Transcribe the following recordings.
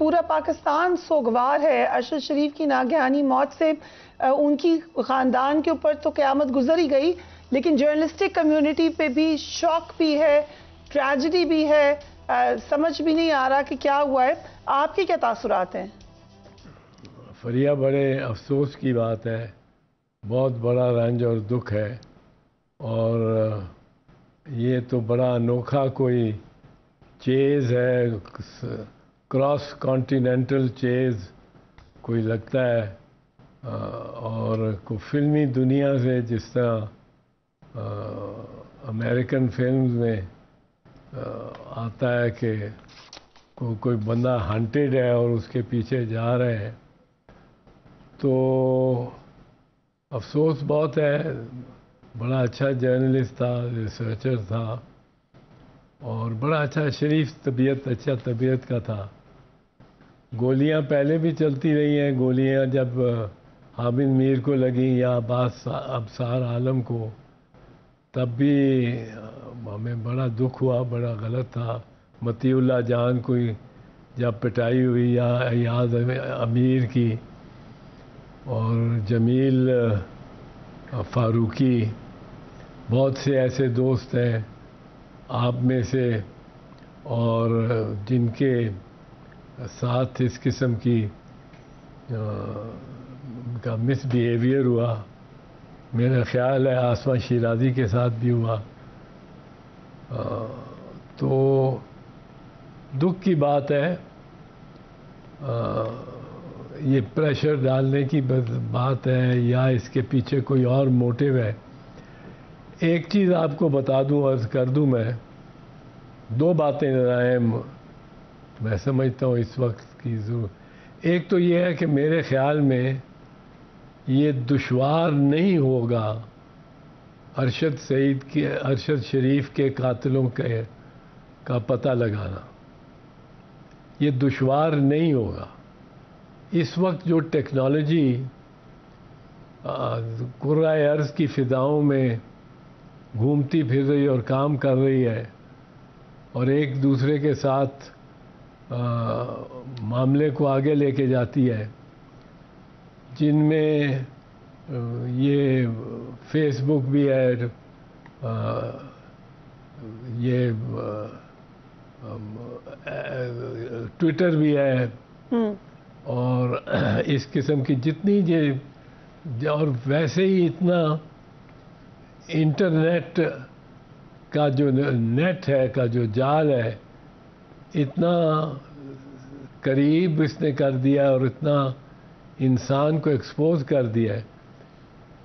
پورا پاکستان سوگوار ہے ارشد شریف کی ناگہانی موت سے. ان کی خاندان کے اوپر تو قیامت گزر ہی گئی، لیکن جرنلسٹک کمیونٹی پہ بھی شوق بھی ہے، ٹریجڈی بھی ہے، سمجھ بھی نہیں آ رہا کہ کیا ہوا ہے. آپ کے کیا تاثرات ہیں؟ فریہ، بڑے افسوس کی بات ہے، بہت بڑا رنج اور دکھ ہے، اور یہ تو بڑا انوکھا کوئی چیز ہے، کراس کانٹیننٹل چیز کوئی لگتا ہے، اور کو فلمی دنیا سے جس طرح امریکن فلمز میں آتا ہے کہ کوئی بندہ ہنٹیڈ ہے اور اس کے پیچھے جا رہے ہیں، تو افسوس بہت ہے. بڑا اچھا جرنلسٹ تھا، ریسرچر تھا، اور بڑا اچھا شریف طبیعت، اچھا طبیعت کا تھا. گولیاں پہلے بھی چلتی رہی ہیں، گولیاں جب حامد میر کو لگیں یا ابصار عالم کو، تب بھی ہمیں بڑا دکھ ہوا، بڑا غلط تھا. مطیع اللہ جان کوئی جب پٹائی ہوئی، یا ایاز امیر کی، اور جمیل فاروقی، بہت سے ایسے دوست ہیں آپ میں سے، اور جن کے ساتھ اس قسم کی کا مس بیہیویئر ہوا. میرا خیال ہے آسمہ شیرازی کے ساتھ بھی ہوا. تو دکھ کی بات ہے. یہ پریشر ڈالنے کی بات ہے یا اس کے پیچھے کوئی اور موٹیو ہے؟ ایک چیز آپ کو بتا دوں، عرض کر دوں، میں دو باتیں اہم میں سمجھتا ہوں اس وقت کی ضرورت. ایک تو یہ ہے کہ میرے خیال میں یہ دشوار نہیں ہوگا ارشد شریف کے قاتلوں کا پتہ لگانا. یہ دشوار نہیں ہوگا. اس وقت جو ٹیکنالوجی کرۂ ارض کی فضاؤں میں گھومتی پھر رہی اور کام کر رہی ہے، اور ایک دوسرے کے ساتھ معاملے کو آگے لے کے جاتی ہے، جن میں یہ فیس بک بھی ہے، یہ ٹویٹر بھی ہے، اور اس قسم کی جتنی اور ویسے ہی اتنا انٹرنیٹ کا جو نیٹ ہے، کا جو جال ہے، اتنا قریب اس نے کر دیا اور اتنا انسان کو ایکسپوز کر دیا ہے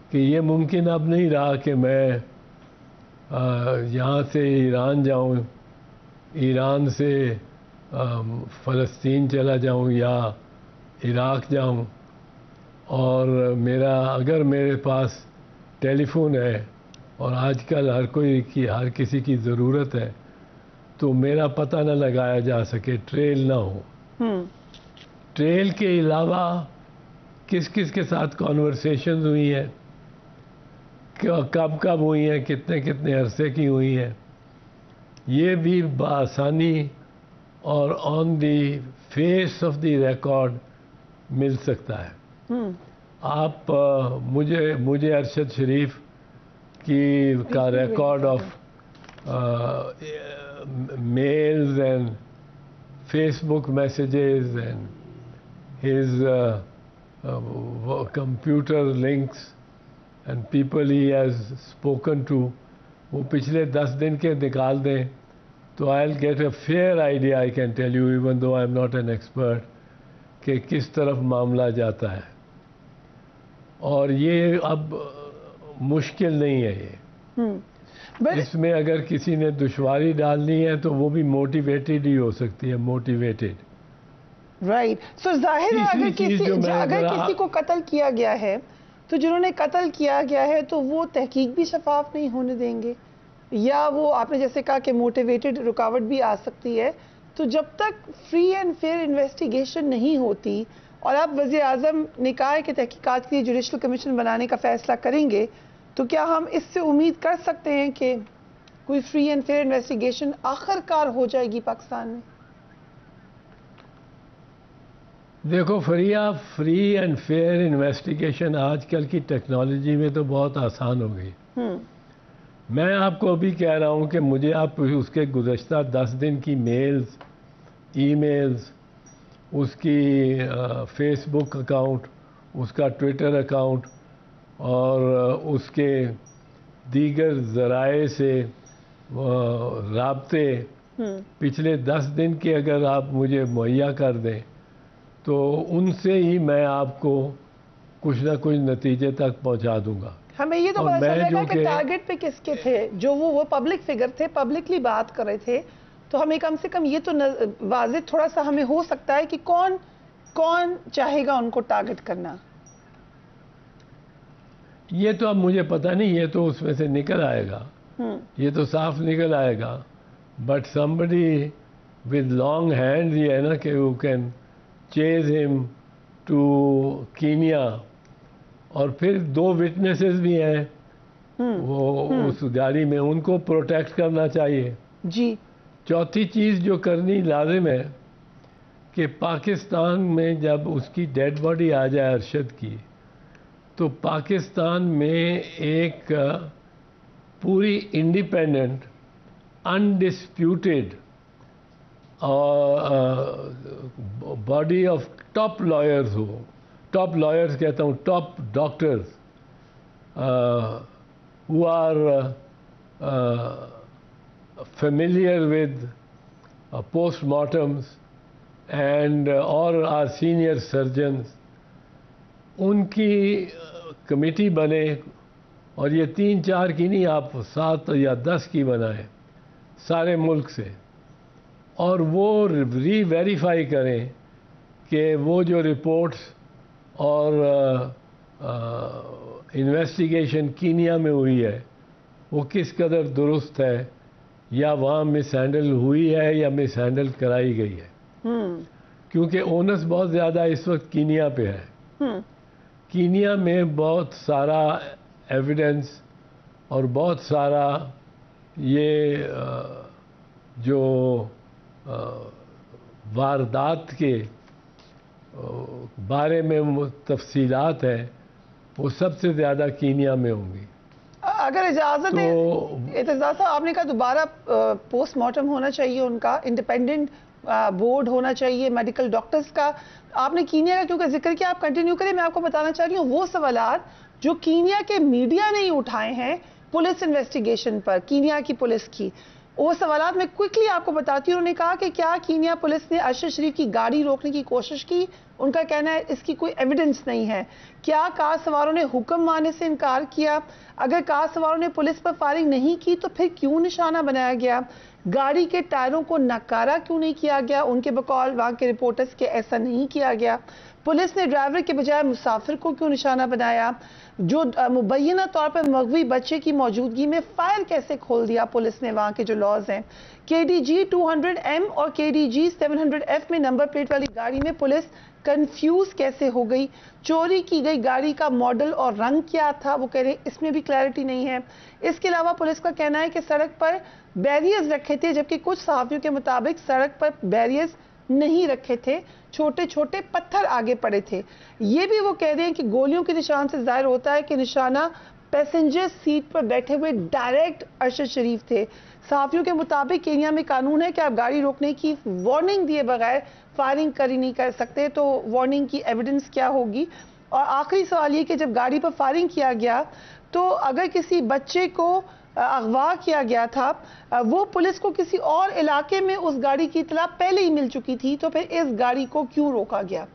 کہ یہ ممکن اب نہیں رہا کہ میں یہاں سے ایران جاؤں، ایران سے فلسطین چلا جاؤں یا عراق جاؤں، اور اگر میرے پاس ٹیلی فون ہے، اور آج کل ہر کسی کی ضرورت ہے، تو میرا پتہ نہ لگایا جا سکے، ٹریل نہ ہو. ٹریل کے علاوہ کس کس کے ساتھ کانورسیشنز ہوئی ہیں، کب ہوئی ہیں، کتنے عرصے کی ہوئی ہیں، یہ بھی بآسانی اور on the face of the record مل سکتا ہے. آپ مجھے ارشد شریف کا record of mails and Facebook messages and his computer links and people he has spoken to, وہ پچھلے 10 دن کے نکال دیں تو I will get a fair idea. I can tell you even though I am not an expert کہ کس طرف معاملہ جاتا ہے. اور یہ اب مشکل نہیں ہے. یہ اس میں اگر کسی نے دشواری ڈالنی ہے تو وہ بھی موٹیویٹڈ ہی ہو سکتی ہے، موٹیویٹڈ. رائٹ. سو ظاہر ہے اگر کسی کو قتل کیا گیا ہے تو جنہوں نے قتل کیا گیا ہے تو وہ تحقیق بھی شفاف نہیں ہونے دیں گے، یا وہ آپ نے جیسے کہا کہ موٹیویٹڈ رکاوٹ بھی آ سکتی ہے. تو جب تک فری اینڈ فیئر انویسٹیگیشن نہیں ہوتی، اور آپ وزیر اعظم نے کہا ہے کہ تحقیقات کے لیے جوڈیشل کمیشن بنانے کا فیصلہ کریں گے، تو کیا ہم اس سے امید کر سکتے ہیں کہ کوئی فری اینڈ فیئر انویسٹیگیشن آخر کار ہو جائے گی پاکستان میں؟ دیکھو فریہ، فری اینڈ فیئر انویسٹیگیشن آج کل کی ٹیکنالوجی میں تو بہت آسان ہو گئی. میں آپ کو ابھی کہہ رہا ہوں کہ مجھے آپ اس کے گزشتہ 10 دن کی میلز، ای میلز، اس کی فیس بک اکاؤنٹ، اس کا ٹویٹر اکاؤنٹ اور اس کے دیگر ذرائع سے رابطے پچھلے 10 دن کے اگر آپ مجھے مہیا کر دیں تو ان سے ہی میں آپ کو کچھ نہ کچھ نتیجے تک پہنچا دوں گا. ہمیں یہ تو پتا چلے گا کہ ٹارگٹ پہ کس کے تھے، جو وہ پبلک فگر تھے، پبلکلی بات کر رہے تھے، تو ہمیں کم سے کم یہ تو واضح تھوڑا سا ہمیں ہو سکتا ہے کہ کون چاہے گا ان کو ٹارگٹ کرنا. یہ تو اب مجھے پتہ نہیں، یہ تو اس میں سے نکل آئے گا، یہ تو صاف نکل آئے گا. But somebody with long hands یہ ہے نا کہ who can chase him to Kenya. اور پھر 2 وٹنسز بھی ہیں وہ اس گاڑی میں، ان کو پروٹیکٹ کرنا چاہیے. جی. چوتھی چیز جو کرنی لازم ہے کہ پاکستان میں جب اس کی ڈیڈ باڈی آ جائے ارشد کی، تو پاکستان میں ایک پوری independent انڈسپیوٹیڈ body of top lawyers who. Top lawyers کہتا ہوں، top doctors who are familiar with post-mortems and or are senior surgeons. ان کی کمیٹی بنے اور یہ 3-4 کی نہیں، آپ 7 یا 10 کی بنائیں سارے ملک سے، اور وہ ری ویریفائی کریں کہ وہ جو رپورٹس اور انویسٹیگیشن کینیا میں ہوئی ہے وہ کس قدر درست ہے، یا وہاں مس ہینڈل ہوئی ہے یا مس ہینڈل کرائی گئی ہے. کیونکہ اونس بہت زیادہ اس وقت کینیا پہ ہے. کینیا میں بہت سارا ایویڈنس اور بہت سارا یہ جو واردات کے بارے میں تفصیلات ہیں وہ سب سے زیادہ کینیا میں ہوں گی. اگر اجازت ہے اعتزاز صاحب، آپ نے کہا دوبارہ پوسٹ مارٹم ہونا چاہیے، ان کا انڈیپینڈنٹ بورڈ ہونا چاہیے میڈیکل ڈاکٹرز کا. آپ نے کینیا کا کیونکہ ذکر کیا، آپ کنٹینیو کریں. میں آپ کو بتانا چاہ رہی ہوں وہ سوالات جو کینیا کے میڈیا نے اٹھائے ہیں پولیس انویسٹیگیشن پر، کینیا کی پولیس کی، وہ سوالات میں کوئکلی آپ کو بتاتی ہوں. انہوں نے کہا کہ کیا کینیا پولیس نے ارشد شریف کی گاڑی روکنے کی کوشش کی؟ ان کا کہنا ہے اس کی کوئی ایویڈنس نہیں ہے. کیا کار سواروں نے حکم ماننے سے انکار کیا؟ اگر کار سواروں نے پولیس پر فائرنگ نہیں کی تو پھر کیوں نشانہ بنایا گیا؟ گاڑی کے ٹائروں کو ناکارہ کیوں نہیں کیا گیا؟ ان کے بقول وہاں کے رپورٹرز کے ایسا نہیں کیا گیا. پولیس نے ڈرائیور کے بجائے مسافر کو کیوں نشانہ بنایا؟ جو مبینہ طور پر مغوی بچے کی موجودگی میں فائر کیسے کھول دیا پولیس نے؟ وہاں کے جو لاز ہیں، KDG 200M اور KDG 700F میں نمبر پلیٹ والی گاڑی میں پولیس کنفیوز کیسے ہو گئی؟ چوری کی گئی گاڑی کا ماڈل اور رنگ کیا تھا؟ وہ کہہ رہے ہیں اس میں بھی کلیئرٹی نہیں ہے. اس کے علاوہ پولیس کا کہنا ہے کہ سڑک پر بیریئرز رکھے تھے، جبکہ کچھ صحافیوں کے مطابق سڑک پر بیریئرز نہیں رکھے تھے، چھوٹے چھوٹے پتھر آگے پڑے تھے. یہ بھی وہ کہہ رہے ہیں کہ گولیوں کے نشان سے ظاہر ہوتا ہے کہ نشانہ پیسنجر سیٹ پر بیٹھے ہوئے ڈائریکٹ ارشد شریف تھے. صحافیوں کے مطابق کینیا میں قانون ہے کہ آپ گاڑی روکنے کی وارننگ دیے بغیر فائرنگ کری نہیں کر سکتے، تو وارننگ کی ایویڈنس کیا ہوگی؟ اور آخری سوال یہ کہ جب گاڑی پر فائرنگ کیا گیا تو اگر کسی بچے کو اغوا کیا گیا تھا، وہ پولیس کو کسی اور علاقے میں اس گاڑی کی اطلاع پہلے ہی مل چکی تھی، تو پھر اس گاڑی کو کیوں روکا گیا؟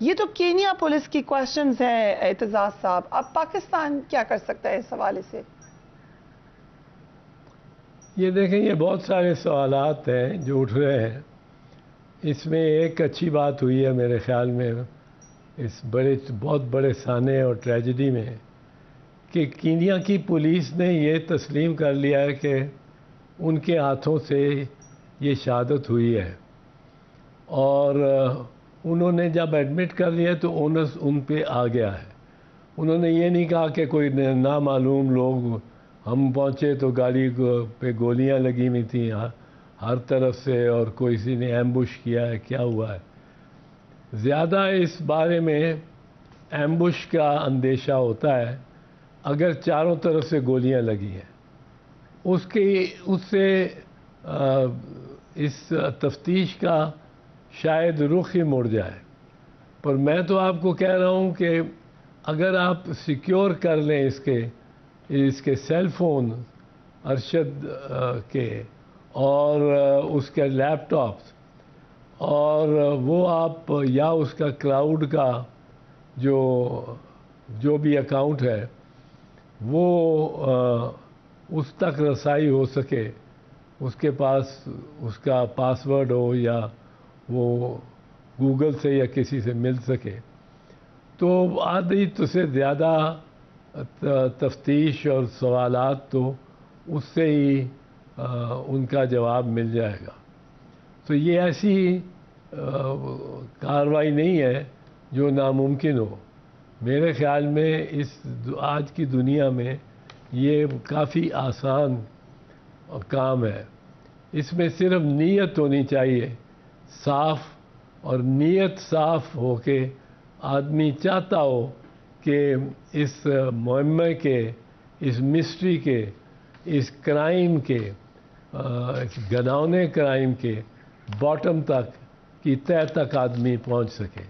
یہ تو کینیا پولیس کی کوشچنز ہیں اعتزاز صاحب. اب پاکستان کیا کر سکتا ہے اس حوالے سے؟ یہ دیکھیں، یہ بہت سارے سوالات ہیں جو اٹھ رہے ہیں. اس میں ایک اچھی بات ہوئی ہے میرے خیال میں اس بہت بڑے سانے اور ٹریجڈی میں، کہ کینیا کی پولیس نے یہ تسلیم کر لیا ہے کہ ان کے ہاتھوں سے یہ شہادت ہوئی ہے. اور انہوں نے جب ایڈمٹ کر لیا تو اونس ان پہ آ گیا ہے. انہوں نے یہ نہیں کہا کہ کوئی نامعلوم لوگ، ہم پہنچے تو گاڑی پہ گولیاں لگی ہوئی تھیں ہر طرف سے اور کوئی نے ایمبوش کیا ہے، کیا ہوا ہے. زیادہ اس بارے میں ایمبوش کا اندیشہ ہوتا ہے اگر چاروں طرف سے گولیاں لگی ہیں، اس سے اس تفتیش کا شاید رخ ہی مڑ جائے۔ پر میں تو آپ کو کہہ رہا ہوں کہ اگر آپ سیکیور کر لیں اس کے سیل فون ارشد کے اور اس کے لیپ ٹاپس، اور وہ آپ یا اس کا کلاؤڈ کا جو بھی اکاؤنٹ ہے وہ اس تک رسائی ہو سکے، اس کے پاس اس کا پاسورڈ ہو یا وہ گوگل سے یا کسی سے مل سکے، تو آدھی تو سے زیادہ تفتیش اور سوالات تو اس سے ہی ان کا جواب مل جائے گا۔ تو یہ ایسی کارروائی نہیں ہے جو ناممکن ہو۔ میرے خیال میں آج کی دنیا میں یہ کافی آسان کام ہے۔ اس میں صرف نیت ہونی چاہیے صاف، اور نیت صاف ہو کے آدمی چاہتا ہو کہ اس معمے کے، اس مسٹری کے، اس کرائم کے، اس گھناؤنے کرائم کے باٹم تک کی تہہ تک آدمی پہنچ سکے۔